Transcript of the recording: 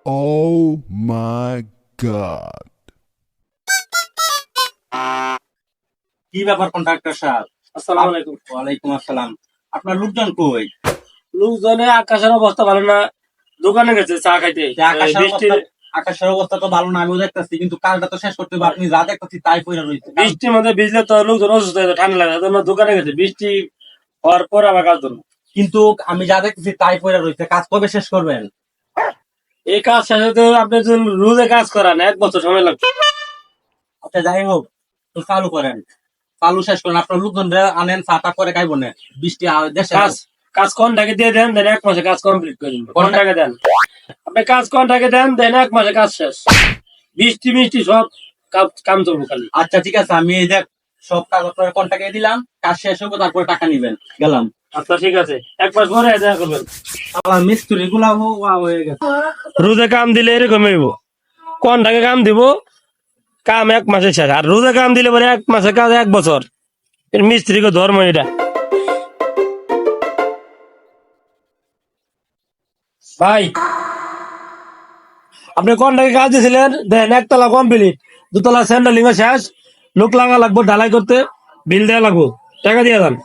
Oh my god. কি ব্যাপার contractor সাহেব? আসসালামু আলাইকুম। ওয়ালাইকুম আসসালাম। আপনার লোকজন কই? লোকজনে আকাশের অবস্থা ভালো না, দোকানে গেছে চা খাইতে। যে আকাশের অবস্থা তো ভালো না, আমিও দেখতেছি, কিন্তু কাজটা তো শেষ করতে হবে। আপনি যা দেখতেছি তাই পড়ে রয়েছে। বৃষ্টির মধ্যে ভিজলে তো লোকজন অসুস্থ হয়ে যায়, ঠান্ডা লাগে, এই জন্য দোকানে গেছে। বৃষ্টি হওয়ার পর আবার কাজ ধরুন। কিন্তু আমি যা দেখতেছি তাই পড়ে রয়েছে। কাজ কবে শেষ করবেন? এই কাজ শেষ হতে আপনি যদি রোজে কাজ করান 1 বছর সময় লাগবে। আচ্ছা যাই হোক, তো চালু করেন, চালু শেষ করেন। আপনার লোকজন আনেন, চাটা করে খাইব না। বৃষ্টি দেশে কাজ কাজ কন্টাকে দিয়ে দেন, দেন 1 মাসে কাজ কমপ্লিট করে দিন। কন্টাকে দেন, আপনি কাজ কন্টাকে দেন, দেন 1 মাসে কাজ শেষ। বৃষ্টি মিষ্টি সব কাম চলবো খালি। আচ্ছা ঠিক আছে, আমি এই দেখ সব কাগজ কন্টাকে দিলাম, কাজ শেষ হবে, তারপরে টাকা নিবেন। গেলাম। আচ্ছা ঠিক আছে, 1 মাস পরে দেখা করবেন। আমার মিস্ত্রি গুলা হয়ে গেছে। রোজে কাম দিলে এরকম হইব, কন্টাকে কাম দিব, কাম 1 মাসে শেষ। আর রোজে কাম দিলে পরে 1 মাসে কাজ 1 বছর। মিস্ত্রিকে ধর্ম এটা। ভাই, আপনি কন্টাকে কাজ দিয়েছিলেন, দেন 1 তলা কমপ্লিট, 2 তলা স্যান্ডালিং শেষ, লোক লাগা লাগবো ঢালাই করতে, বিল দেওয়া লাগবো, টাকা দিয়ে দেন।